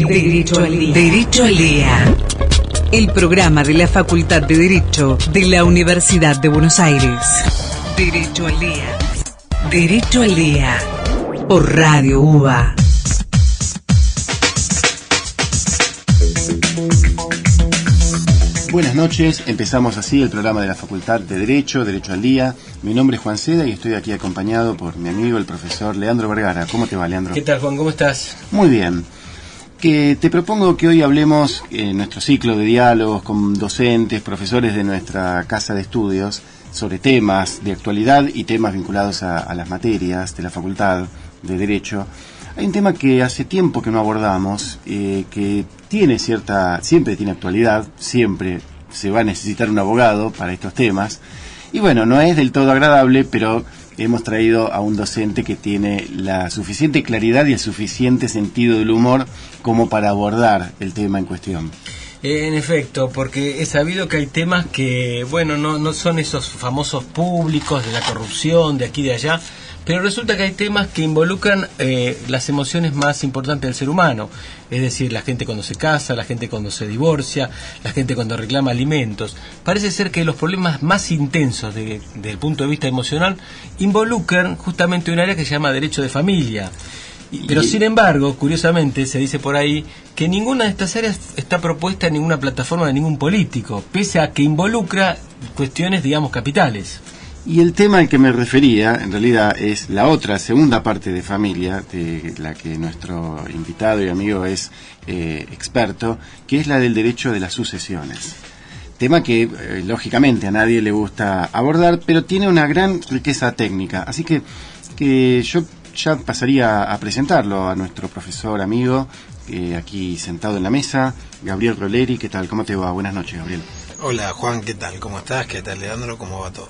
Derecho al Día. Derecho al Día. El programa de la Facultad de Derecho de la Universidad de Buenos Aires. Derecho al Día. Derecho al Día. Por Radio UBA. Buenas noches, empezamos así el programa de la Facultad de Derecho, Derecho al Día. Mi nombre es Juan Seda y estoy aquí acompañado por mi amigo, el profesor Leandro Vergara. ¿Cómo te va, Leandro? ¿Qué tal, Juan? ¿Cómo estás? Muy bien. Te propongo que hoy hablemos en nuestro ciclo de diálogos con docentes, profesores de nuestra casa de estudios, sobre temas de actualidad y temas vinculados a las materias de la Facultad de Derecho. Hay un tema que hace tiempo que no abordamos, que siempre tiene actualidad, siempre se va a necesitar un abogado para estos temas. Y bueno, no es del todo agradable, pero hemos traído a un docente que tiene la suficiente claridad y el suficiente sentido del humor como para abordar el tema en cuestión. En efecto, porque he sabido que hay temas que, bueno, no son esos famosos públicos de la corrupción, de aquí y de allá, pero resulta que hay temas que involucran las emociones más importantes del ser humano, es decir, la gente cuando se casa, la gente cuando se divorcia, la gente cuando reclama alimentos. Parece ser que los problemas más intensos desde el punto de vista emocional involucran justamente un área que se llama derecho de familia. Pero sin embargo, curiosamente, se dice por ahí que ninguna de estas áreas está propuesta en ninguna plataforma de ningún político, pese a que involucra cuestiones, digamos, capitales. Y el tema al que me refería, en realidad, es la segunda parte de familia, de la que nuestro invitado y amigo es experto, que es la del derecho de las sucesiones. Tema que, lógicamente, a nadie le gusta abordar, pero tiene una gran riqueza técnica. Así que yo ya pasaría a presentarlo a nuestro profesor amigo, aquí sentado en la mesa, Gabriel Roleri. ¿Qué tal? ¿Cómo te va? Buenas noches, Gabriel. Hola, Juan, ¿qué tal? ¿Cómo estás? ¿Qué tal, Leandro? ¿Cómo va todo?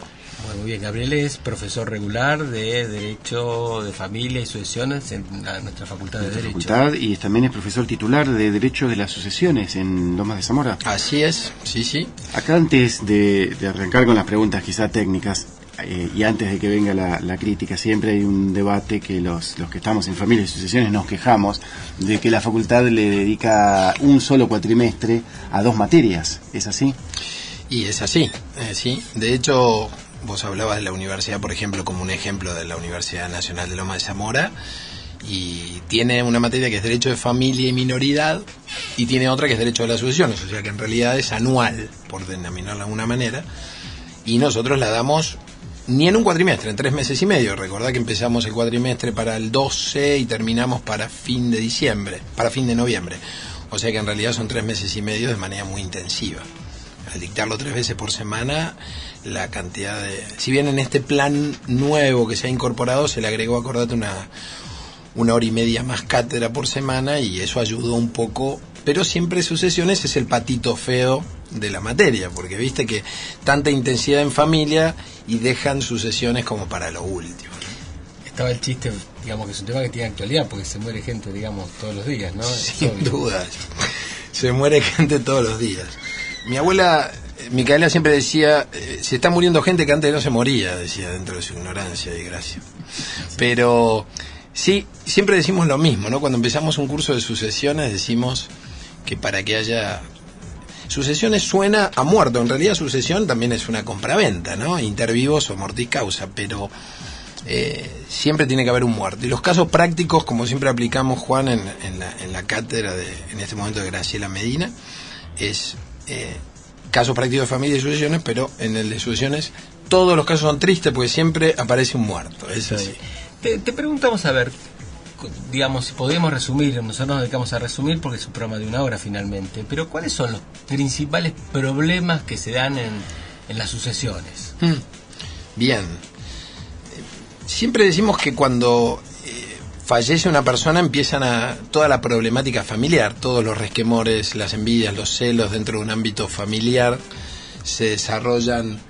Muy bien, Gabriel es profesor regular de Derecho de Familia y Sucesiones en nuestra Facultad de Derecho. Facultad, y también es profesor titular de Derecho de las Sucesiones en Lomas de Zamora. Así es, sí. Acá antes de arrancar con las preguntas quizá técnicas, y antes de que venga la crítica, siempre hay un debate que los que estamos en Familia y Sucesiones nos quejamos de que la facultad le dedica un solo cuatrimestre a 2 materias. ¿Es así? Y es así, sí. De hecho, vos hablabas de la universidad, por ejemplo, como un ejemplo de la Universidad Nacional de Lomas de Zamora, y tiene una materia que es Derecho de Familia y Minoridad, y tiene otra que es Derecho de las Sucesiones, o sea que en realidad es anual, por denominarla de alguna manera, y nosotros la damos ni en un cuatrimestre, en 3 meses y medio. Recordá que empezamos el cuatrimestre para el 12 y terminamos para fin de noviembre. O sea que en realidad son 3 meses y medio de manera muy intensiva. Al dictarlo 3 veces por semana, la cantidad de... Si bien en este plan nuevo que se ha incorporado se le agregó, acordate, una hora y media más cátedra por semana, y eso ayudó un poco, pero siempre sucesiones es el patito feo de la materia, porque viste que tanta intensidad en familia y dejan sucesiones como para lo último, ¿no? Estaba el chiste, digamos, que es un tema que tiene actualidad, porque se muere gente, digamos, todos los días, ¿no? Sin dudas, se muere gente todos los días. Mi abuela Micaela siempre decía, se está muriendo gente que antes no se moría, decía, dentro de su ignorancia y gracia. Pero sí, siempre decimos lo mismo, ¿no? Cuando empezamos un curso de sucesiones decimos que para que haya... Sucesiones suena a muerto, en realidad sucesión también es una compraventa, ¿no? Inter vivos o mortis causa, pero siempre tiene que haber un muerto. Y los casos prácticos, como siempre aplicamos, Juan, en la cátedra en este momento de Graciela Medina, es casos prácticos de familia y sucesiones, pero en el de sucesiones todos los casos son tristes porque siempre aparece un muerto, es así. Te preguntamos, a ver, digamos, si podemos resumir, nosotros nos dedicamos a resumir porque es un programa de 1 hora finalmente, pero ¿cuáles son los principales problemas que se dan en las sucesiones? Bien, siempre decimos que cuando fallece una persona empiezan toda la problemática familiar, todos los resquemores, las envidias, los celos dentro de un ámbito familiar se desarrollan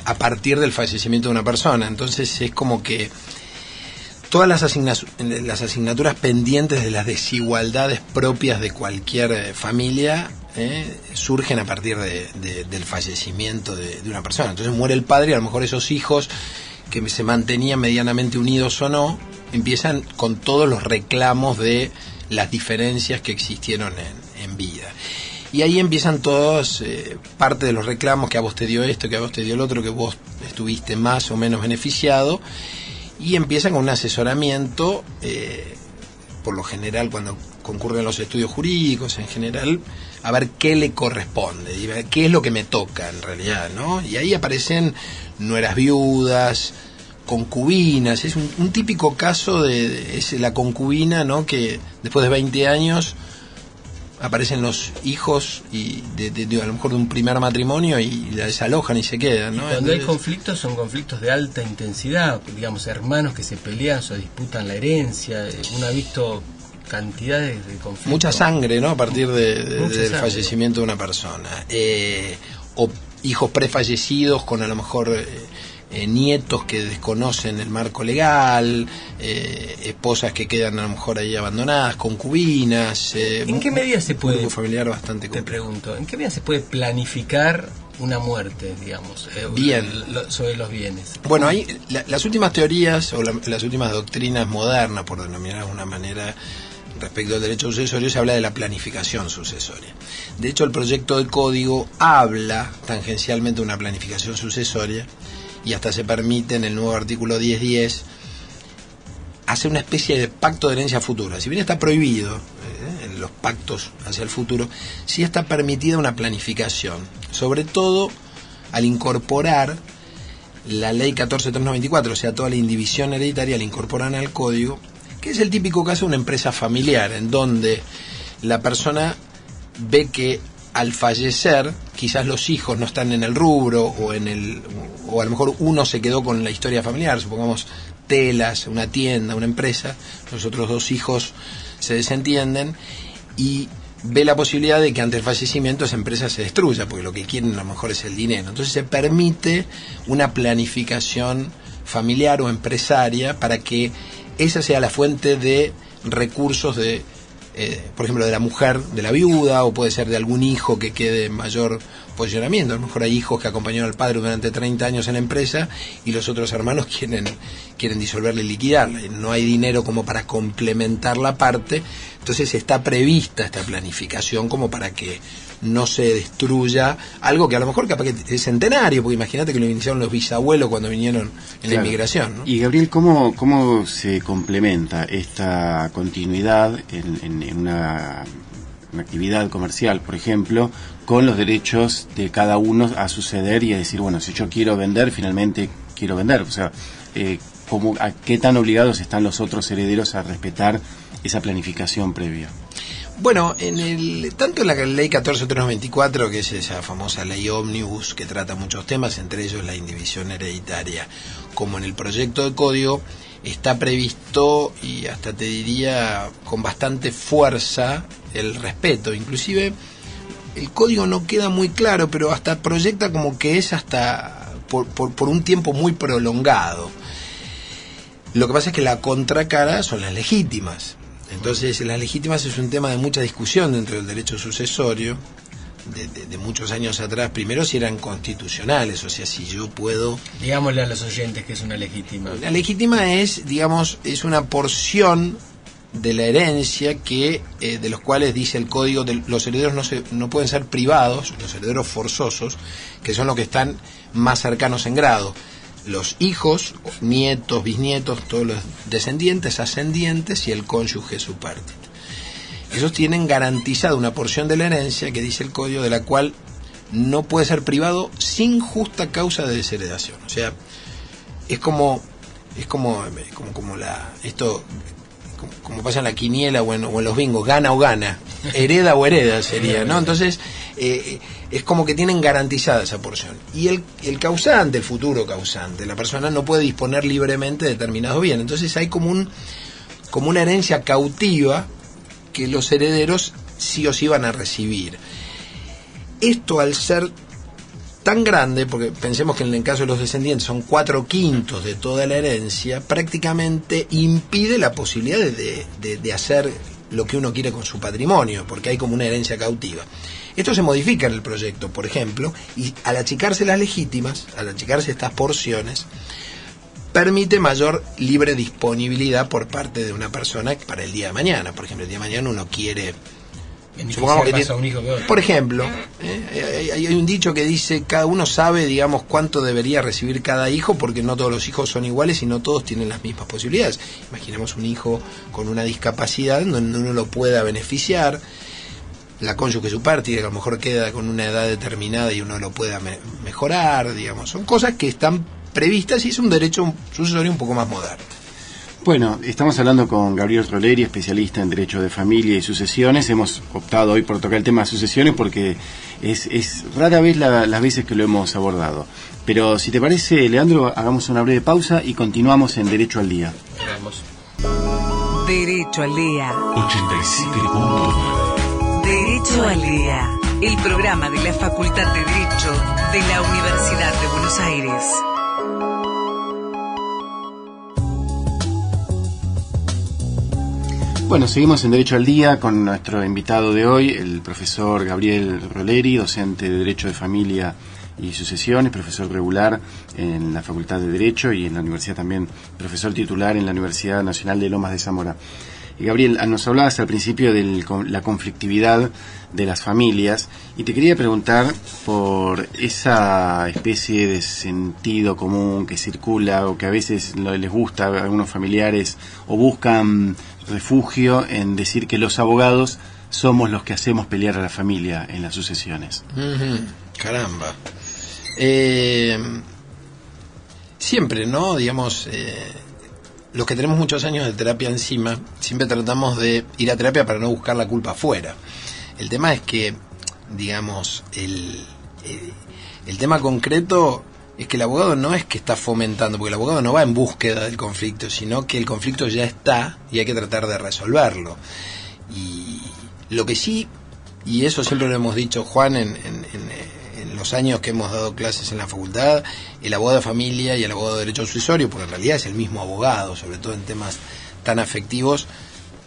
a partir del fallecimiento de una persona. Entonces es como que todas las asignaturas pendientes de las desigualdades propias de cualquier familia surgen a partir del fallecimiento de una persona. Entonces muere el padre y a lo mejor esos hijos que se mantenían medianamente unidos o no, empiezan con todos los reclamos de las diferencias que existieron en vida. Y ahí empiezan todos, parte de los reclamos, que a vos te dio esto, que a vos te dio el otro, que vos estuviste más o menos beneficiado, y empiezan con un asesoramiento, por lo general cuando concurren los estudios jurídicos en general, a ver qué le corresponde, y ver qué es lo que me toca en realidad, ¿no? Y ahí aparecen nueras viudas, concubinas, es un típico caso es la concubina, ¿no? Que después de 20 años aparecen los hijos y a lo mejor de un primer matrimonio y la desalojan y se quedan, ¿no? Y cuando hay conflictos, son conflictos de alta intensidad, digamos, hermanos que se pelean, se disputan la herencia. Uno ha visto cantidades de conflictos. Mucha sangre, ¿no? A partir del sangre. Fallecimiento de una persona. O hijos prefallecidos con a lo mejor nietos que desconocen el marco legal, esposas que quedan a lo mejor ahí abandonadas, concubinas. ¿En qué medida se puede, familiar bastante complejo? Te pregunto, ¿en qué medida se puede planificar una muerte, digamos, bien, sobre los bienes? Bueno, ahí las últimas teorías o las últimas doctrinas modernas, por denominar de alguna manera, respecto al derecho sucesorio, se habla de la planificación sucesoria. De hecho, el proyecto de código habla tangencialmente de una planificación sucesoria, y hasta se permite en el nuevo artículo 1010 hacer una especie de pacto de herencia futura. Si bien está prohibido en los pactos hacia el futuro, sí está permitida una planificación, sobre todo al incorporar la ley 14394, o sea, toda la indivisión hereditaria la incorporan al código, que es el típico caso de una empresa familiar, en donde la persona ve que al fallecer, quizás los hijos no están en el rubro, o a lo mejor uno se quedó con la historia familiar, supongamos telas, una tienda, una empresa, los otros dos hijos se desentienden y ve la posibilidad de que ante el fallecimiento esa empresa se destruya, porque lo que quieren a lo mejor es el dinero. Entonces se permite una planificación familiar o empresaria para que esa sea la fuente de recursos de por ejemplo, de la mujer, de la viuda, o puede ser de algún hijo que quede en mayor posicionamiento. A lo mejor hay hijos que acompañaron al padre durante 30 años en la empresa y los otros hermanos quieren disolverla y liquidarla. No hay dinero como para complementar la parte, entonces está prevista esta planificación como para que no se destruya algo que a lo mejor capaz que es centenario, porque imagínate que lo iniciaron los bisabuelos cuando vinieron en la inmigración, ¿no? Y Gabriel, ¿cómo se complementa esta continuidad en una actividad comercial, por ejemplo, con los derechos de cada uno a suceder y a decir, bueno, si yo quiero vender, finalmente quiero vender? O sea, ¿a qué tan obligados están los otros herederos a respetar esa planificación previa? Bueno, tanto en la ley 14394, que es esa famosa ley ómnibus que trata muchos temas, entre ellos la indivisión hereditaria, como en el proyecto de código, está previsto, y hasta te diría con bastante fuerza, el respeto. Inclusive el código no queda muy claro, pero hasta proyecta como que es hasta por un tiempo muy prolongado. Lo que pasa es que la contracara son las legítimas. Entonces, las legítimas es un tema de mucha discusión dentro del derecho sucesorio, de muchos años atrás. Primero, si eran constitucionales, o sea, si yo puedo... Digámosle a los oyentes que es una legítima. La legítima es, digamos, es una porción de la herencia que de los cuales dice el código, los herederos no pueden ser privados, los herederos forzosos, que son los que están más cercanos en grado. Los hijos, nietos, bisnietos, todos los descendientes, ascendientes y el cónyuge supérstite. Esos tienen garantizada una porción de la herencia que dice el código, de la cual no puede ser privado sin justa causa de desheredación. O sea, es como como pasa en la quiniela o en los bingos, gana o gana, hereda o hereda sería, ¿no? Entonces, es como que tienen garantizada esa porción. Y el causante, el futuro causante, la persona no puede disponer libremente de determinados bienes. Entonces hay como una herencia cautiva que los herederos sí o sí van a recibir. Esto, al ser tan grande, porque pensemos que en el caso de los descendientes son 4/5 de toda la herencia, prácticamente impide la posibilidad de hacer lo que uno quiere con su patrimonio, porque hay como una herencia cautiva. Esto se modifica en el proyecto, por ejemplo, y al achicarse las legítimas, al achicarse estas porciones, permite mayor libre disponibilidad por parte de una persona para el día de mañana. Por ejemplo, el día de mañana uno quiere... Supongamos que tiene, un hijo que otro. por ejemplo, hay un dicho que dice, cada uno sabe, digamos, cuánto debería recibir cada hijo, porque no todos los hijos son iguales y no todos tienen las mismas posibilidades. Imaginemos un hijo con una discapacidad donde uno lo pueda beneficiar, la cónyuge su parte, que a lo mejor queda con una edad determinada y uno lo pueda mejorar, digamos. Son cosas que están previstas y es un derecho sucesorio un poco más moderno. Bueno, estamos hablando con Gabriel Roleri, especialista en Derecho de Familia y Sucesiones. Hemos optado hoy por tocar el tema de sucesiones porque es rara vez las veces que lo hemos abordado. Pero si te parece, Leandro, hagamos una breve pausa y continuamos en Derecho al Día. Vamos. Derecho al Día. 87.9. Derecho al Día. El programa de la Facultad de Derecho de la Universidad de Buenos Aires. Bueno, seguimos en Derecho al Día con nuestro invitado de hoy, el profesor Gabriel Roleri, docente de Derecho de Familia y Sucesiones, profesor regular en la Facultad de Derecho y en la universidad también, profesor titular en la Universidad Nacional de Lomas de Zamora. Y Gabriel, nos hablabas al principio de la conflictividad de las familias y te quería preguntar por esa especie de sentido común que circula o que a veces les gusta a algunos familiares o buscan refugio en decir que los abogados somos los que hacemos pelear a la familia en las sucesiones. Caramba. Siempre, ¿no? Digamos, los que tenemos muchos años de terapia encima, siempre tratamos de ir a terapia para no buscar la culpa afuera. El tema es que, digamos, el tema concreto es que el abogado no es que está fomentando, porque el abogado no va en búsqueda del conflicto, sino que el conflicto ya está y hay que tratar de resolverlo. Y lo que sí, y eso siempre lo hemos dicho, Juan, en los años que hemos dado clases en la facultad, el abogado de familia y el abogado de derecho sucesorio, porque en realidad es el mismo abogado, sobre todo en temas tan afectivos,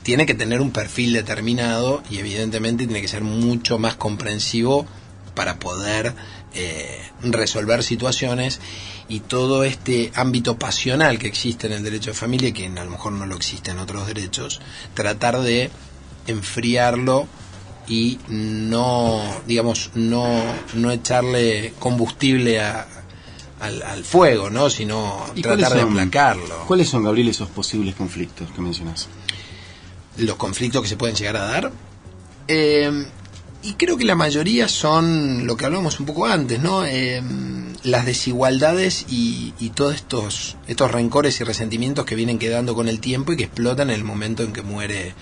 tiene que tener un perfil determinado y evidentemente tiene que ser mucho más comprensivo para poder resolver situaciones, y todo este ámbito pasional que existe en el derecho de familia, que a lo mejor no lo existe en otros derechos, tratar de enfriarlo y no, digamos, no echarle combustible al fuego, ¿no? Sino tratar de aplacarlo. ¿Cuáles son, Gabriel, esos posibles conflictos que mencionas? Los conflictos que se pueden llegar a dar, y creo que la mayoría son lo que hablábamos un poco antes, ¿no? Las desigualdades y todos estos rencores y resentimientos que vienen quedando con el tiempo y que explotan en el momento en que muere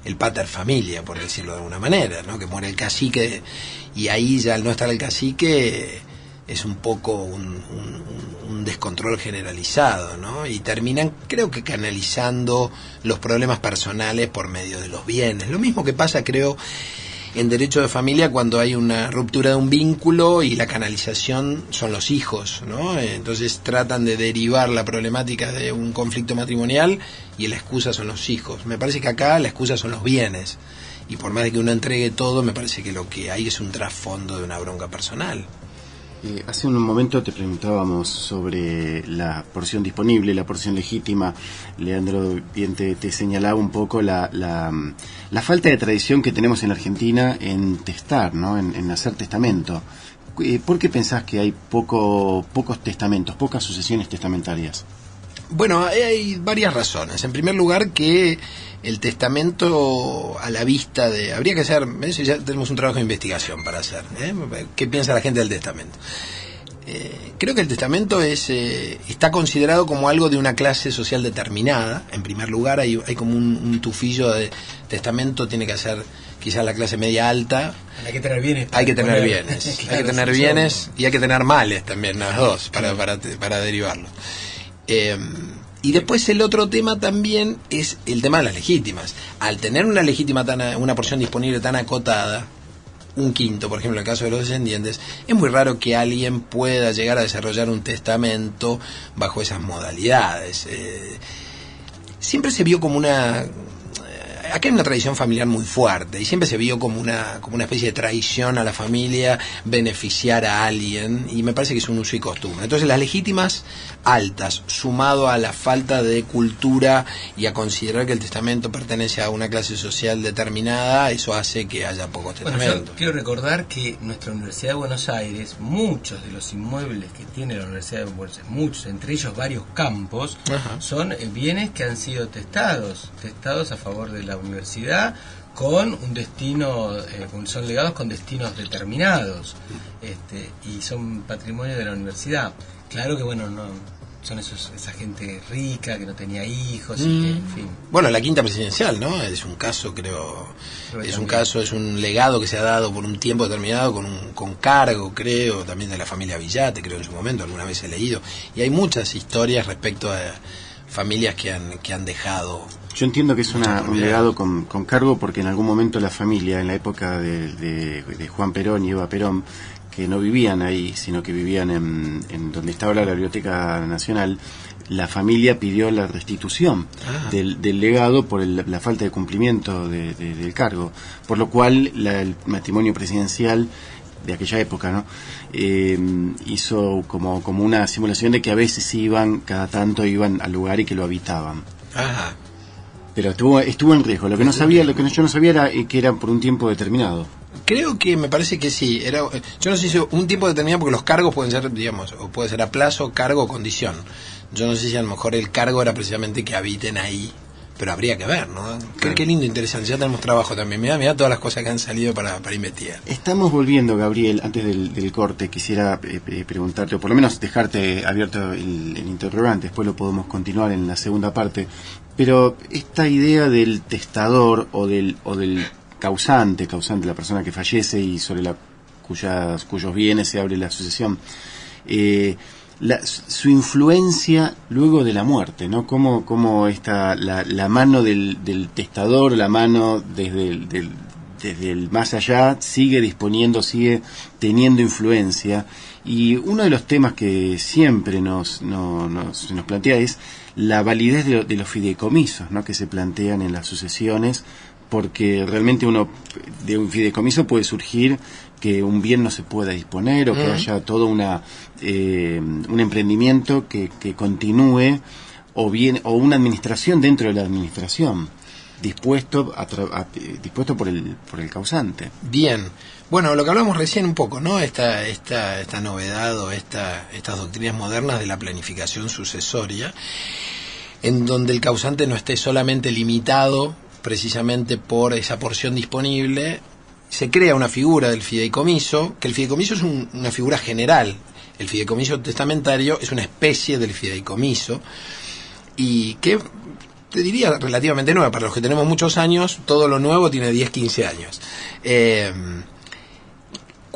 el pater familia, por decirlo de alguna manera, ¿no? Que muere el cacique, y ahí ya al no estar el cacique es un poco un descontrol generalizado, ¿no? Y terminan, creo que canalizando los problemas personales por medio de los bienes. Lo mismo que pasa, creo, en derecho de familia cuando hay una ruptura de un vínculo y la canalización son los hijos, ¿no? Entonces tratan de derivar la problemática de un conflicto matrimonial y la excusa son los hijos. Me parece que acá la excusa son los bienes, y por más de que uno entregue todo, me parece que lo que hay es un trasfondo de una bronca personal. Hace un momento te preguntábamos sobre la porción disponible, la porción legítima. Leandro bien te señalaba un poco la falta de tradición que tenemos en la Argentina en testar, ¿no? En hacer testamento. ¿Por qué pensás que hay pocos testamentos, pocas sucesiones testamentarias? Bueno, hay varias razones. En primer lugar, que el testamento a la vista de... Habría que hacer... Ya tenemos un trabajo de investigación para hacer, ¿eh? ¿Qué piensa la gente del testamento? Creo que el testamento está considerado como algo de una clase social determinada. En primer lugar, hay como un tufillo de testamento, tiene que ser quizás la clase media alta. Hay que tener bienes. Hay que tener bienes. Claro, hay que tener bienes y hay que tener males también, las dos, para derivarlo. Y después el otro tema también es el tema de las legítimas. Al tener una porción disponible tan acotada, un quinto, por ejemplo, en el caso de los descendientes, es muy raro que alguien pueda llegar a desarrollar un testamento bajo esas modalidades. Siempre se vio como acá hay una tradición familiar muy fuerte y siempre se vio como una especie de traición a la familia beneficiar a alguien, y me parece que es un uso y costumbre. Entonces las legítimas altas, sumado a la falta de cultura y a considerar que el testamento pertenece a una clase social determinada, eso hace que haya pocos testamentos. Bueno, yo quiero recordar que nuestra Universidad de Buenos Aires, muchos de los inmuebles que tiene la Universidad de Buenos Aires, muchos, entre ellos varios campos, Ajá. son bienes que han sido testados a favor de la universidad con un destino, son legados con destinos determinados, y son patrimonio de la universidad. Claro que bueno, no son esa gente rica que no tenía hijos y que, en fin. Bueno, la quinta presidencial, ¿no? Es un caso, creo, es un legado que se ha dado por un tiempo determinado con cargo, creo, también de la familia Villate, creo en su momento, alguna vez he leído, y hay muchas historias respecto a familias que han dejado. Yo entiendo que es un legado con cargo, porque en algún momento la familia, en la época de Juan Perón y Eva Perón, que no vivían ahí, sino que vivían en donde estaba la Biblioteca Nacional, la familia pidió la restitución del legado por la falta de cumplimiento del cargo, por lo cual el matrimonio presidencial de aquella época, ¿no? Hizo como una simulación de que a veces cada tanto iban al lugar y que lo habitaban. Ajá. Pero estuvo en riesgo. Lo que yo no sabía era que era por un tiempo determinado. Creo que me parece que sí. Yo no sé si un tiempo determinado, porque los cargos pueden ser, digamos, o puede ser a plazo, cargo o condición. Yo no sé si a lo mejor el cargo era precisamente que habiten ahí, pero habría que ver, ¿no? Qué lindo, interesante. Ya tenemos trabajo también. Mirá todas las cosas que han salido para investigar. Estamos volviendo, Gabriel, antes del corte. Quisiera preguntarte, o por lo menos dejarte abierto el interrogante, después lo podemos continuar en la segunda parte. Pero esta idea del testador o del causante, la persona que fallece y sobre cuyos bienes se abre la sucesión, su influencia luego de la muerte, ¿no? Cómo está la mano del testador, la mano desde el más allá, sigue teniendo influencia. Y uno de los temas que siempre nos plantea es la validez de los fideicomisos, ¿no? Que se plantean en las sucesiones, porque realmente de un fideicomiso puede surgir que un bien no se pueda disponer, o que haya todo un emprendimiento que continúe, o una administración dentro de la administración, dispuesto por el causante. Bien. Bueno, lo que hablamos recién un poco, ¿no? Esta novedad o estas doctrinas modernas de la planificación sucesoria, en donde el causante no esté solamente limitado precisamente por esa porción disponible. Se crea una figura del fideicomiso, que el fideicomiso es una figura general. El fideicomiso testamentario es una especie del fideicomiso, y que te diría relativamente nueva. Para los que tenemos muchos años, todo lo nuevo tiene 10, 15 años.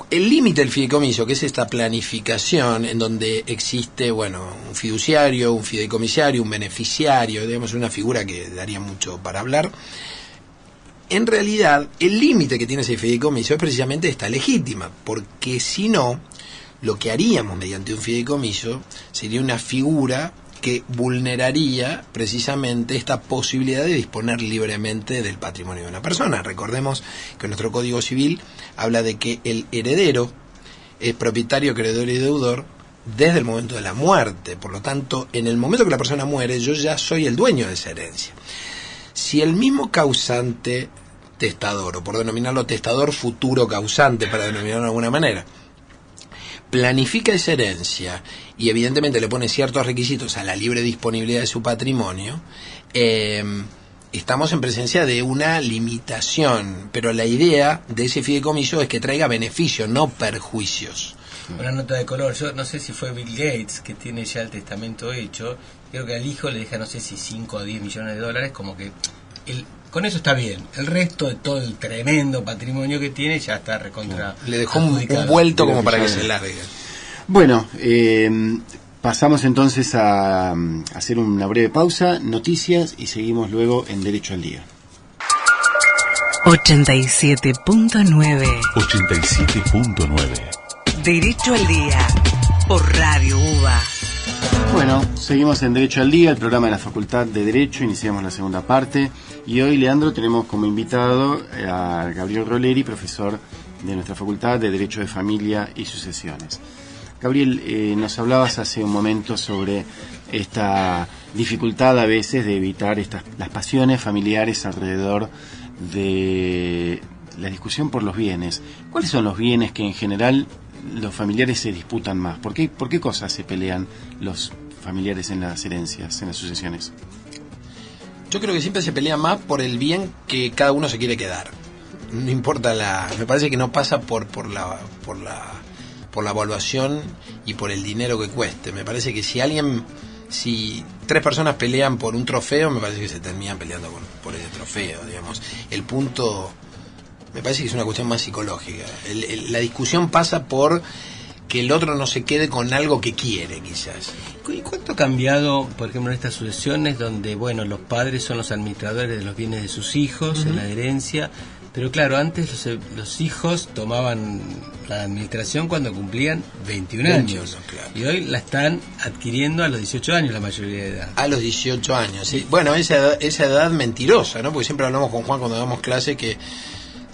El límite del fideicomiso, que es esta planificación en donde existe, bueno, un fiduciario, un fideicomisario, un beneficiario, digamos, una figura que daría mucho para hablar. En realidad, el límite que tiene ese fideicomiso es precisamente esta legítima, porque si no, lo que haríamos mediante un fideicomiso sería una figura que vulneraría precisamente esta posibilidad de disponer libremente del patrimonio de una persona. Recordemos que nuestro Código Civil habla de que el heredero es propietario, acreedor y deudor desde el momento de la muerte. Por lo tanto, en el momento que la persona muere, yo ya soy el dueño de esa herencia. Si el mismo causante testador, o por denominarlo testador futuro causante, para denominarlo de alguna manera, planifica esa herencia y evidentemente le pone ciertos requisitos a la libre disponibilidad de su patrimonio, estamos en presencia de una limitación, pero la idea de ese fideicomiso es que traiga beneficios, no perjuicios. Una nota de color, yo no sé si fue Bill Gates, que tiene ya el testamento hecho, creo que al hijo le deja, no sé si 5 o 10 millones de dólares, como que con eso está bien. El resto de todo el tremendo patrimonio que tiene ya está recontra. Le dejó un vuelto como para que se largue. Bueno, pasamos entonces a hacer una breve pausa, noticias, y seguimos luego en Derecho al Día. 87.9 87.9 Derecho al Día por Radio UBA. Bueno, seguimos en Derecho al Día, el programa de la Facultad de Derecho. Iniciamos la segunda parte Y hoy, Leandro, tenemos como invitado a Gabriel Roleri, profesor de nuestra Facultad de Derecho de Familia y Sucesiones. Gabriel, nos hablabas hace un momento sobre esta dificultad a veces de evitar las pasiones familiares alrededor de la discusión por los bienes. ¿Cuáles son los bienes que en general los familiares se disputan más? ¿Por qué cosas se pelean los familiares en las herencias, en las sucesiones? Yo creo que siempre se pelea más por el bien que cada uno se quiere quedar. No importa me parece que no pasa por la evaluación y por el dinero que cueste. Me parece que si 3 personas pelean por un trofeo, me parece que se terminan peleando por ese trofeo, digamos. El punto, me parece que es una cuestión más psicológica. La discusión pasa por que el otro no se quede con algo que quiere, quizás. ¿Y cuánto ha cambiado, por ejemplo, en estas sucesiones donde, bueno, los padres son los administradores de los bienes de sus hijos, en la herencia? Pero claro, antes los hijos tomaban la administración cuando cumplían 21 años. Claro. Y hoy la están adquiriendo a los 18 años la mayoría de edad. A los 18 años, sí. Bueno, esa edad mentirosa, ¿no? Porque siempre hablamos con Juan cuando damos clase que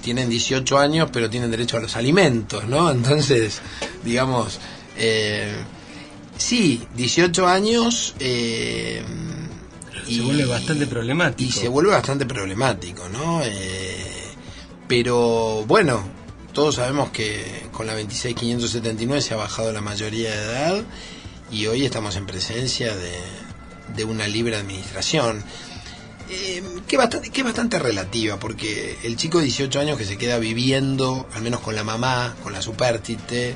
tienen 18 años, pero tienen derecho a los alimentos, ¿no? Entonces, digamos, sí, 18 años... se vuelve bastante problemático. Y se vuelve bastante problemático, ¿no? Pero, bueno, todos sabemos que con la 26.579 se ha bajado la mayoría de edad y hoy estamos en presencia de una libre administración. Que es bastante relativa, porque el chico de 18 años que se queda viviendo, al menos con la mamá, con la supérstite,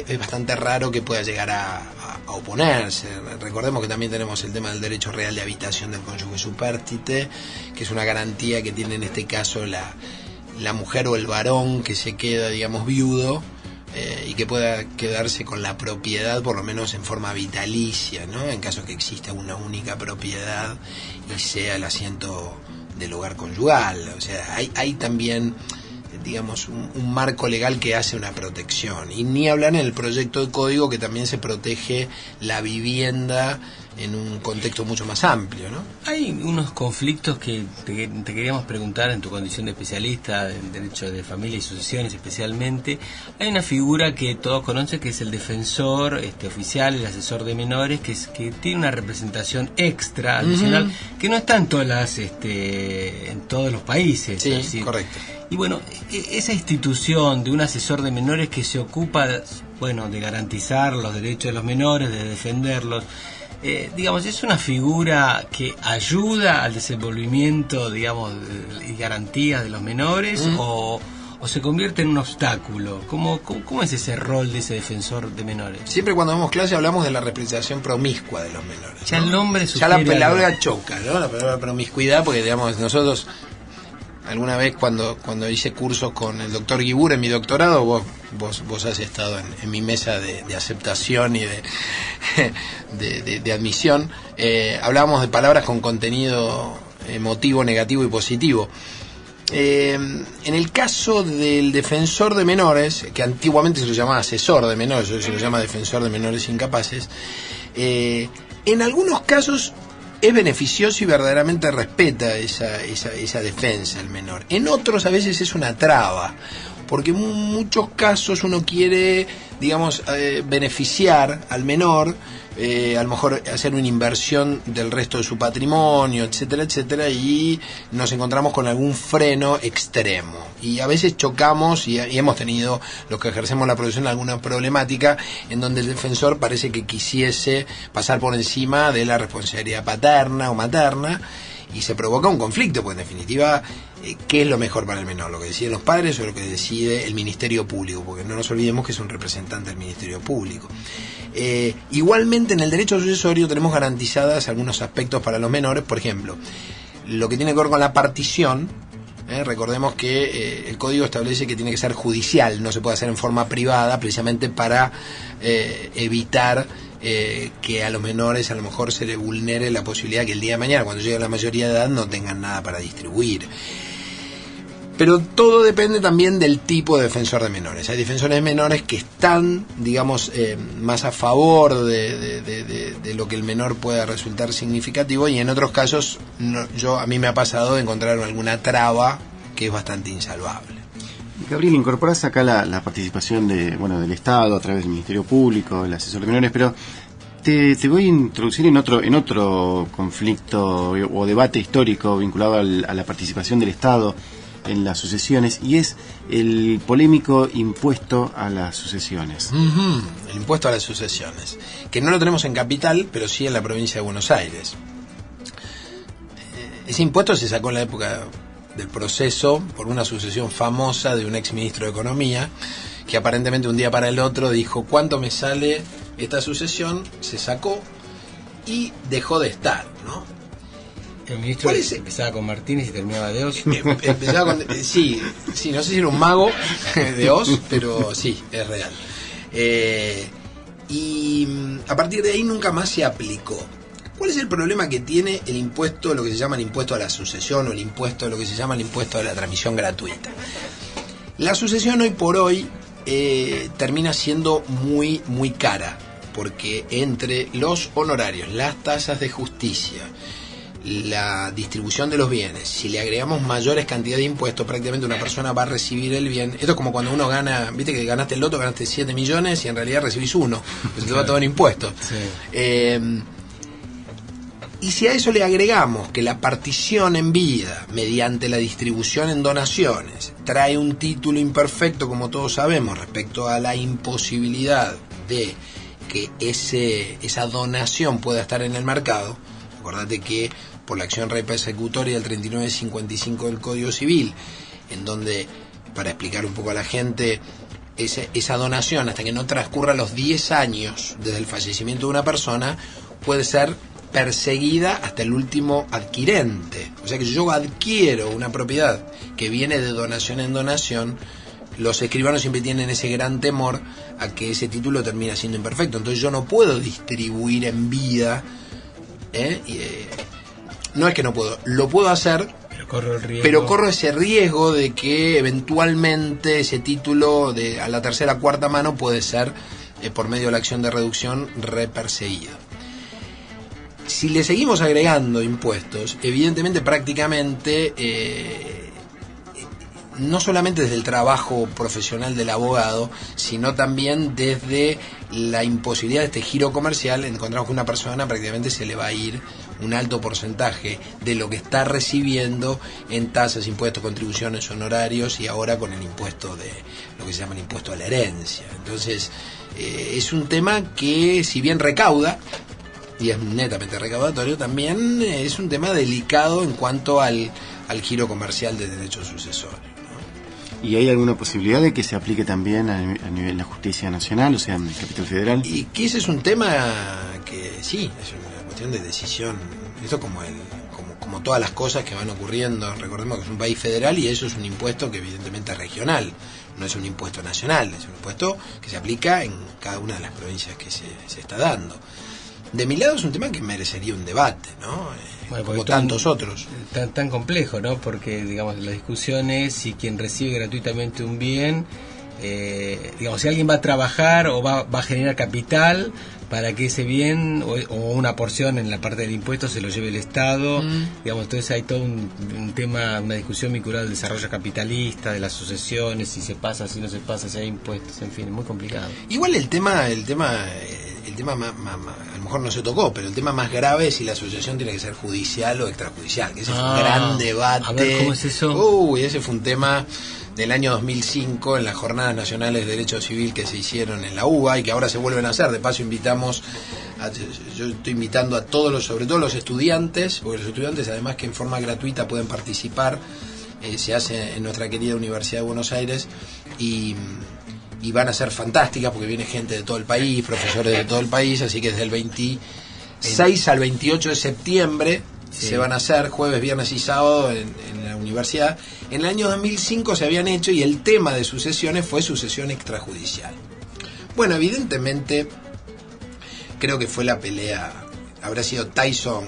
es bastante raro que pueda llegar a oponerse. Recordemos que también tenemos el tema del derecho real de habitación del cónyuge supérstite, que es una garantía que tiene en este caso la mujer o el varón que se queda, digamos, viudo, y que pueda quedarse con la propiedad por lo menos en forma vitalicia, ¿no? En caso que exista una única propiedad y sea el asiento del hogar conyugal. O sea, hay también, digamos, un marco legal que hace una protección. Y ni hablar en el proyecto de código que también se protege la vivienda en un contexto mucho más amplio, ¿no? Hay unos conflictos que te queríamos preguntar en tu condición de especialista en derecho de familia y sucesiones especialmente. Hay una figura que todos conocen que es el defensor oficial, el asesor de menores, que tiene una representación extra, adicional, que no está en en todos los países. Sí, es decir, correcto. Y bueno, esa institución de un asesor de menores que se ocupa, bueno, de garantizar los derechos de los menores, de defenderlos, digamos, ¿es una figura que ayuda al desenvolvimiento, digamos, y garantías de los menores o se convierte en un obstáculo? ¿Cómo es ese rol de ese defensor de menores? Siempre cuando damos clase hablamos de la representación promiscua de los menores, ¿no? Ya el nombre ya la palabra choca, ¿no? La palabra promiscuidad, porque, digamos, nosotros alguna vez cuando hice cursos con el doctor Guibur en mi doctorado, vos has estado en mi mesa de aceptación y de admisión, hablábamos de palabras con contenido emotivo, negativo y positivo. En el caso del defensor de menores, que antiguamente se lo llamaba asesor de menores, hoy se lo llama defensor de menores incapaces, en algunos casos es beneficioso y verdaderamente respeta esa defensa del menor. En otros a veces es una traba, porque en muchos casos uno quiere, digamos, beneficiar al menor, a lo mejor hacer una inversión del resto de su patrimonio, etcétera, etcétera, y nos encontramos con algún freno extremo. Y a veces chocamos y hemos tenido, los que ejercemos la profesión, alguna problemática en donde el defensor parece que quisiese pasar por encima de la responsabilidad paterna o materna, y se provoca un conflicto, pues en definitiva, ¿qué es lo mejor para el menor? ¿Lo que deciden los padres o lo que decide el Ministerio Público? Porque no nos olvidemos que es un representante del Ministerio Público. Igualmente en el derecho sucesorio tenemos garantizadas algunos aspectos para los menores, por ejemplo, lo que tiene que ver con la partición. Recordemos que el código establece que tiene que ser judicial, no se puede hacer en forma privada, precisamente para evitar que a los menores a lo mejor se les vulnere la posibilidad que el día de mañana, cuando llegue a la mayoría de edad, no tengan nada para distribuir. Pero todo depende también del tipo de defensor de menores. Hay defensores de menores que están, digamos, más a favor de lo que el menor pueda resultar significativo, y en otros casos a mí me ha pasado de encontrar alguna traba que es bastante insalvable. Gabriel, incorporás acá la participación del Estado a través del Ministerio Público, el asesor de menores, pero te voy a introducir en otro conflicto o debate histórico vinculado a la participación del Estado en las sucesiones, y es el polémico impuesto a las sucesiones. El impuesto a las sucesiones, que no lo tenemos en Capital, pero sí en la provincia de Buenos Aires. Ese impuesto se sacó en la época del Proceso por una sucesión famosa de un exministro de Economía, que aparentemente un día para el otro dijo: ¿cuánto me sale esta sucesión? Se sacó y dejó de estar, ¿no? El ministro empezaba con Martínez y terminaba de Oz. Empezaba con... Sí, no sé si era un mago de Oz, pero sí, es real. Y a partir de ahí nunca más se aplicó. ¿Cuál es el problema que tiene el impuesto, lo que se llama el impuesto a la sucesión, o el impuesto, lo que se llama el impuesto a la transmisión gratuita? La sucesión hoy por hoy termina siendo muy, muy cara, porque entre los honorarios, las tasas de justicia, la distribución de los bienes, si le agregamos mayores cantidades de impuestos, prácticamente una persona va a recibir el bien. Esto es como cuando uno gana, viste que ganaste el loto, ganaste 7 millones y en realidad recibís 1, pues te va todo en impuestos. Sí. Y si a eso le agregamos que la partición en vida, mediante la distribución en donaciones, trae un título imperfecto, como todos sabemos, respecto a la imposibilidad de que esa donación pueda estar en el mercado. Acordate que por la acción repersecutoria del 3955 del Código Civil, en donde, para explicar un poco a la gente, esa donación, hasta que no transcurra los 10 años desde el fallecimiento de una persona, puede ser perseguida hasta el último adquirente. O sea que si yo adquiero una propiedad que viene de donación en donación, los escribanos siempre tienen ese gran temor a que ese título termine siendo imperfecto. Entonces yo no puedo distribuir en vida. No es que no puedo, lo puedo hacer, pero corro ese riesgo de que eventualmente ese título a la tercera, cuarta mano puede ser, por medio de la acción de reducción, reperseguido. Si le seguimos agregando impuestos, evidentemente prácticamente, no solamente desde el trabajo profesional del abogado, sino también desde la imposibilidad de este giro comercial, encontramos que una persona prácticamente se le va a ir un alto porcentaje de lo que está recibiendo en tasas, impuestos, contribuciones, honorarios, y ahora con el impuesto de lo que se llama el impuesto a la herencia. Entonces, es un tema que, si bien recauda, y es netamente recaudatorio, también es un tema delicado en cuanto al giro comercial de derechos sucesorios. ¿Y hay alguna posibilidad de que se aplique también a nivel de la justicia nacional, o sea, en el Capital Federal? Y que ese es un tema que sí, es una cuestión de decisión. Esto como todas las cosas que van ocurriendo. Recordemos que es un país federal y eso es un impuesto que evidentemente es regional. No es un impuesto nacional, es un impuesto que se aplica en cada una de las provincias que se está dando. De mi lado es un tema que merecería un debate, ¿no? Bueno, como tantos otros. Tan complejo, ¿no? Porque, digamos, la discusión es si quien recibe gratuitamente un bien, digamos, si alguien va a trabajar o va a generar capital para que ese bien o una porción en la parte del impuesto se lo lleve el Estado, digamos, entonces hay todo un tema, una discusión vinculada al desarrollo capitalista, de las sucesiones, si se pasa, si no se pasa, si hay impuestos, en fin, es muy complicado. Igual el tema a lo mejor no se tocó, pero el tema más grave es si la asociación tiene que ser judicial o extrajudicial, que ese es un gran debate. A ver, ¿cómo es eso? Ese fue un tema del año 2005 en las Jornadas Nacionales de Derecho Civil que se hicieron en la UBA y que ahora se vuelven a hacer. De paso yo estoy invitando a todos sobre todo los estudiantes, porque los estudiantes además que en forma gratuita pueden participar, se hace en nuestra querida Universidad de Buenos Aires y van a ser fantásticas porque viene gente de todo el país, profesores de todo el país, así que desde el 26 al 28 de septiembre se van a hacer jueves, viernes y sábado en la universidad. En el año 2005 se habían hecho y el tema de sucesiones fue sucesión extrajudicial. Bueno, evidentemente creo que fue la pelea, habrá sido Tyson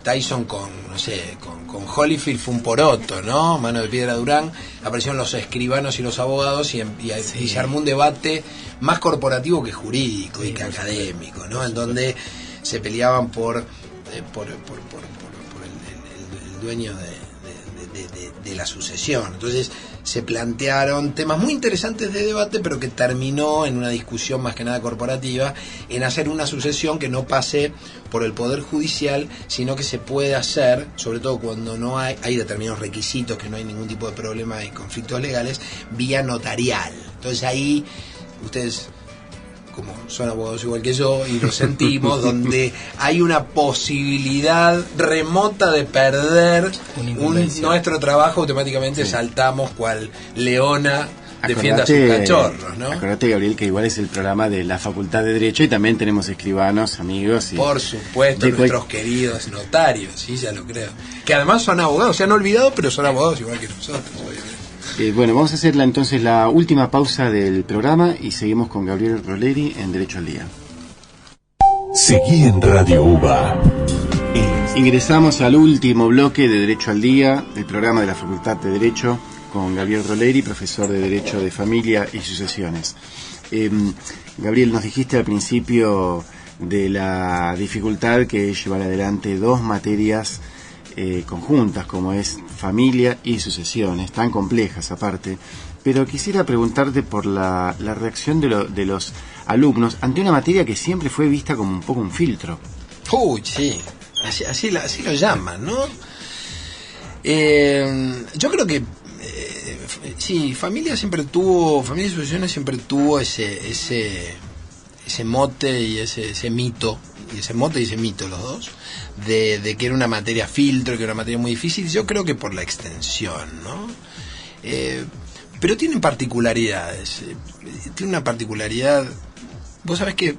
Tyson con, no sé, con Holyfield fue un poroto, ¿no? Mano de Piedra Durán, aparecieron los escribanos y los abogados y se armó un debate más corporativo que jurídico y que académico, ¿no? En donde se peleaban por el dueño de la sucesión. Entonces se plantearon temas muy interesantes de debate, pero que terminó en una discusión más que nada corporativa, en hacer una sucesión que no pase por el Poder Judicial, sino que se puede hacer, sobre todo cuando no hay determinados requisitos, que no hay ningún tipo de problema y conflictos legales, vía notarial. Entonces ahí ustedes, como son abogados igual que yo, y lo sentimos, donde hay una posibilidad remota de perder nuestro trabajo, automáticamente saltamos cual leona defienda a sus cachorros, ¿no? Acordate, Gabriel, que igual es el programa de la Facultad de Derecho y también tenemos escribanos, amigos. Y por supuesto, nuestros queridos notarios, sí, ya lo creo. Que además son abogados, se han olvidado, pero son abogados igual que nosotros, obviamente. Bueno, vamos a hacer entonces la última pausa del programa y seguimos con Gabriel Roleri en Derecho al Día. Seguí en Radio UBA. Ingresamos al último bloque de Derecho al Día, el programa de la Facultad de Derecho, con Gabriel Roleri, profesor de Derecho de Familia y Sucesiones. Gabriel, nos dijiste al principio de la dificultad que es llevar adelante dos materias conjuntas, como es familia y sucesiones, tan complejas aparte, pero quisiera preguntarte por la reacción de los alumnos ante una materia que siempre fue vista como un poco un filtro. Uy, sí, así lo llaman, ¿no? Yo creo que sí, familia y sucesiones siempre tuvo ese mote y ese mito, los dos, de que era una materia filtro, que era una materia muy difícil. Yo creo que por la extensión, ¿no? Pero tienen particularidades. Tiene una particularidad. Vos sabés que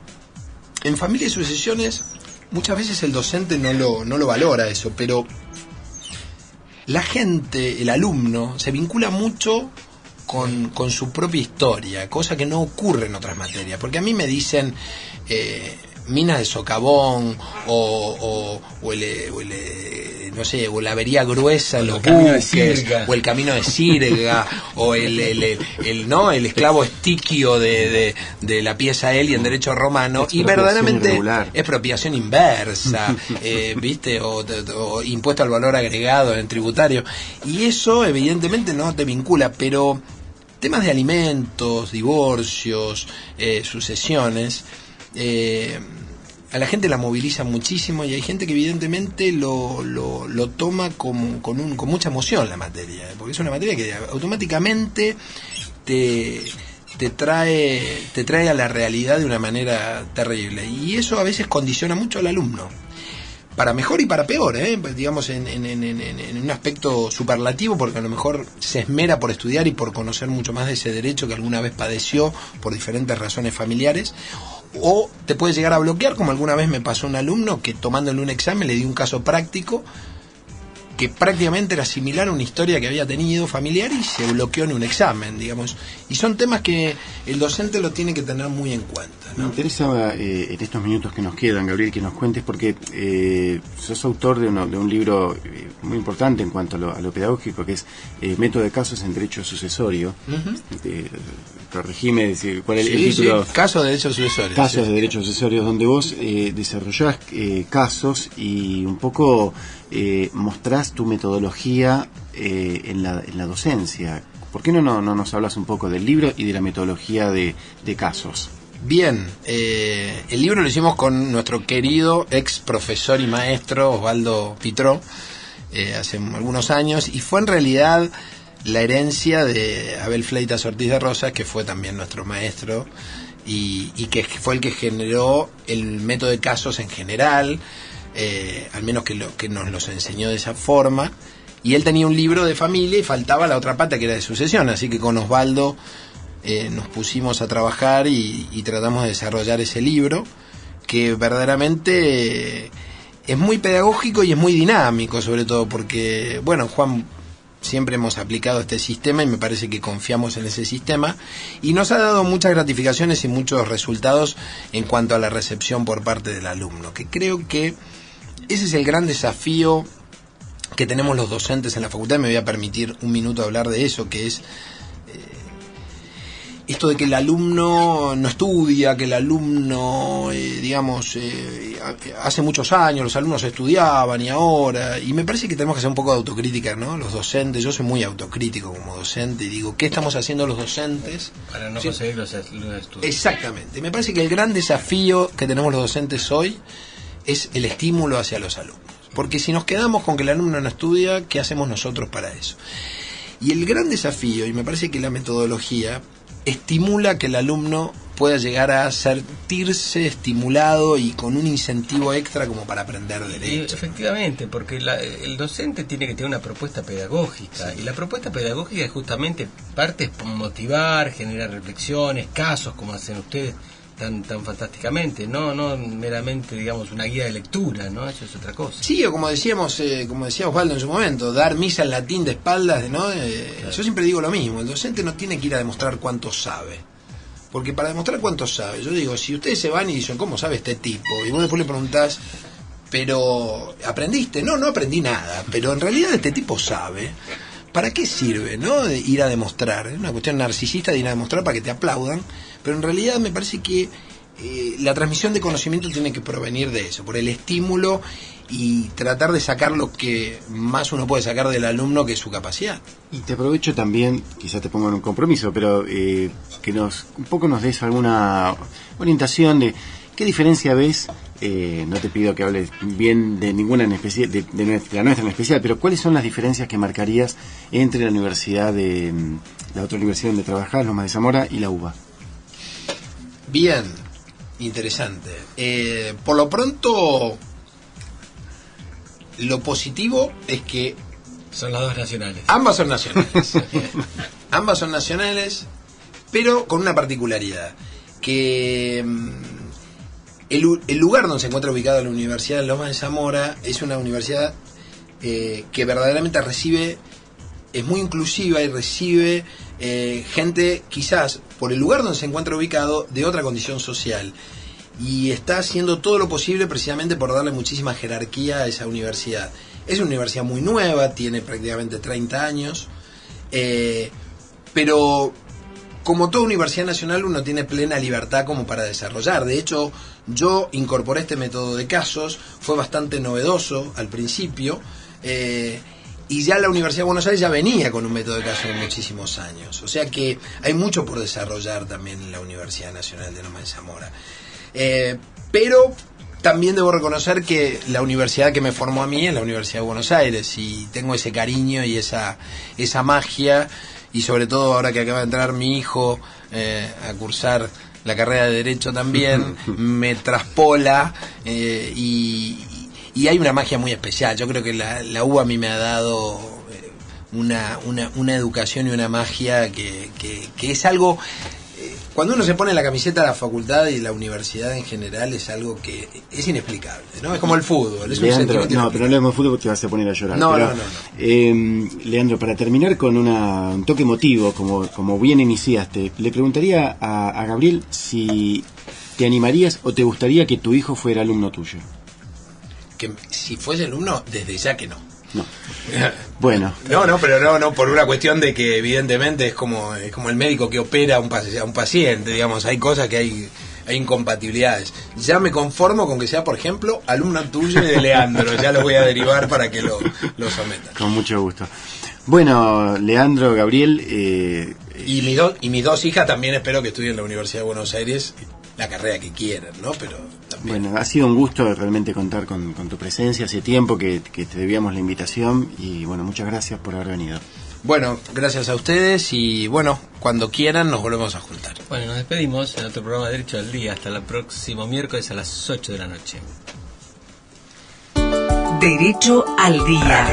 en familia y sucesiones muchas veces el docente no lo valora eso, pero la gente, el alumno, se vincula mucho con su propia historia, cosa que no ocurre en otras materias. Porque a mí me dicen minas de socavón o no sé, o la avería gruesa en los buques, o el camino de Sirga, o el esclavo estiquio de la pieza Eli en derecho romano, y verdaderamente irregular. Expropiación inversa, ¿viste? O impuesto al valor agregado en tributario, y eso evidentemente no te vincula, pero temas de alimentos, divorcios, sucesiones, a la gente la moviliza muchísimo, y hay gente que evidentemente lo toma con mucha emoción la materia, porque es una materia que automáticamente te trae a la realidad de una manera terrible, y eso a veces condiciona mucho al alumno, para mejor y para peor, digamos en un aspecto superlativo, porque a lo mejor se esmera por estudiar y por conocer mucho más de ese derecho que alguna vez padeció por diferentes razones familiares, o te puede llegar a bloquear, como alguna vez me pasó un alumno que tomándole un examen le di un caso práctico que prácticamente era similar a una historia que había tenido familiar y se bloqueó en un examen, digamos. Y son temas que el docente lo tiene que tener muy en cuenta, ¿no? Me interesa en estos minutos que nos quedan, Gabriel, que nos cuentes, porque sos autor de un libro muy importante en cuanto a lo pedagógico, que es Método de casos en derecho sucesorio. Corregime, ¿cuál es el título? Sí, casos de derecho sucesorio. Casos de derecho sucesorio, donde vos desarrollás casos y un poco mostrás tu metodología en la docencia. ¿Por qué no nos hablas un poco del libro y de la metodología de casos? Bien, el libro lo hicimos con nuestro querido ex profesor y maestro Osvaldo Pitró hace algunos años, y fue en realidad la herencia de Abel Fleitas Ortiz de Rosas, que fue también nuestro maestro y que fue el que generó el método de casos en general, al menos que nos los enseñó de esa forma. Y él tenía un libro de familia y faltaba la otra pata, que era de sucesión, así que con Osvaldo nos pusimos a trabajar y tratamos de desarrollar ese libro, que verdaderamente es muy pedagógico y es muy dinámico, sobre todo porque, bueno, Juan, siempre hemos aplicado este sistema y me parece que confiamos en ese sistema, y nos ha dado muchas gratificaciones y muchos resultados en cuanto a la recepción por parte del alumno, que creo que ese es el gran desafío que tenemos los docentes en la facultad. Me voy a permitir un minuto hablar de eso, que es esto de que el alumno no estudia, que el alumno, hace muchos años los alumnos estudiaban y ahora, y me parece que tenemos que hacer un poco de autocrítica, ¿no? Los docentes, yo soy muy autocrítico como docente y digo, ¿qué estamos haciendo los docentes? Para no conseguir los estudios. Exactamente, me parece que el gran desafío que tenemos los docentes hoy es el estímulo hacia los alumnos, porque si nos quedamos con que el alumno no estudia, ¿qué hacemos nosotros para eso? Y el gran desafío, y me parece que la metodología estimula que el alumno pueda llegar a sentirse estimulado y con un incentivo extra como para aprender derecho. Efectivamente, porque el docente tiene que tener una propuesta pedagógica, y la propuesta pedagógica es justamente parte es motivar, generar reflexiones, casos como hacen ustedes tan fantásticamente, no meramente, digamos, una guía de lectura, ¿no? Eso es otra cosa. Sí, o como decía Osvaldo en su momento, dar misa en latín de espaldas, ¿no? Claro. Yo siempre digo lo mismo, el docente no tiene que ir a demostrar cuánto sabe, porque para demostrar cuánto sabe, yo digo, si ustedes se van y dicen, ¿cómo sabe este tipo? Y vos después le preguntás, pero ¿aprendiste? No aprendí nada, pero en realidad este tipo sabe. ¿Para qué sirve, no? De ir a demostrar. Es una cuestión narcisista de ir a demostrar para que te aplaudan, pero en realidad me parece que la transmisión de conocimiento tiene que provenir de eso, por el estímulo y tratar de sacar lo que más uno puede sacar del alumno, que es su capacidad. Y te aprovecho también, quizás te pongo en un compromiso, pero que un poco nos des alguna orientación de qué diferencia ves. No te pido que hables bien de ninguna en especial, de la nuestra en especial, pero ¿cuáles son las diferencias que marcarías entre la universidad la otra universidad donde trabajás, Lomas de Zamora, y la UBA? Bien, interesante. Por lo pronto, lo positivo es que son las dos nacionales. Ambas son nacionales. Ambas son nacionales, pero con una particularidad, que el lugar donde se encuentra ubicada la Universidad de Lomas de Zamora es una universidad que verdaderamente es muy inclusiva y recibe gente, quizás por el lugar donde se encuentra ubicado, de otra condición social, y está haciendo todo lo posible precisamente por darle muchísima jerarquía a esa universidad. Es una universidad muy nueva, tiene prácticamente 30 años, pero como toda universidad nacional, uno tiene plena libertad como para desarrollar. De hecho, yo incorporé este método de casos, fue bastante novedoso al principio, y ya la Universidad de Buenos Aires ya venía con un método de casos de muchísimos años. O sea que hay mucho por desarrollar también en la Universidad Nacional de Lomas de Zamora. Pero también debo reconocer que la universidad que me formó a mí es la Universidad de Buenos Aires, y tengo ese cariño y esa magia. Y sobre todo ahora que acaba de entrar mi hijo a cursar la carrera de Derecho también, me traspola y hay una magia muy especial. Yo creo que la UBA a mí me ha dado una educación y una magia que es algo... Cuando uno se pone la camiseta de la facultad y la universidad en general, es algo que es inexplicable, ¿no? Es como el fútbol, es Leandro, un sentimiento. no, pero no hablemos de fútbol porque te vas a poner a llorar. No. Leandro, para terminar con un toque emotivo, como bien iniciaste, le preguntaría a Gabriel si te animarías o te gustaría que tu hijo fuera alumno tuyo. Que si fuese alumno, desde ya que no. No. Bueno. Pero no, por una cuestión de que evidentemente es como el médico que opera a un paciente, digamos, hay cosas que hay incompatibilidades. Ya me conformo con que sea, por ejemplo, alumno tuyo y de Leandro, ya lo voy a derivar para que lo sometan. Con mucho gusto. Bueno, Leandro, Gabriel... Y mis dos hijas también espero que estudien en la Universidad de Buenos Aires la carrera que quieran, ¿no? Pero también... Bueno, ha sido un gusto realmente contar con tu presencia. Hace tiempo que te debíamos la invitación y bueno, muchas gracias por haber venido. Bueno, gracias a ustedes y bueno, cuando quieran nos volvemos a juntar. Bueno, nos despedimos en otro programa de Derecho al Día. Hasta el próximo miércoles a las 8 de la noche. Derecho al Día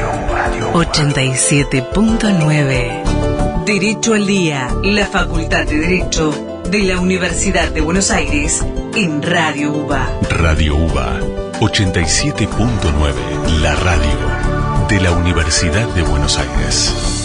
87.9. Derecho al Día, la Facultad de Derecho de la Universidad de Buenos Aires en Radio UBA. Radio UBA 87.9, la radio de la Universidad de Buenos Aires.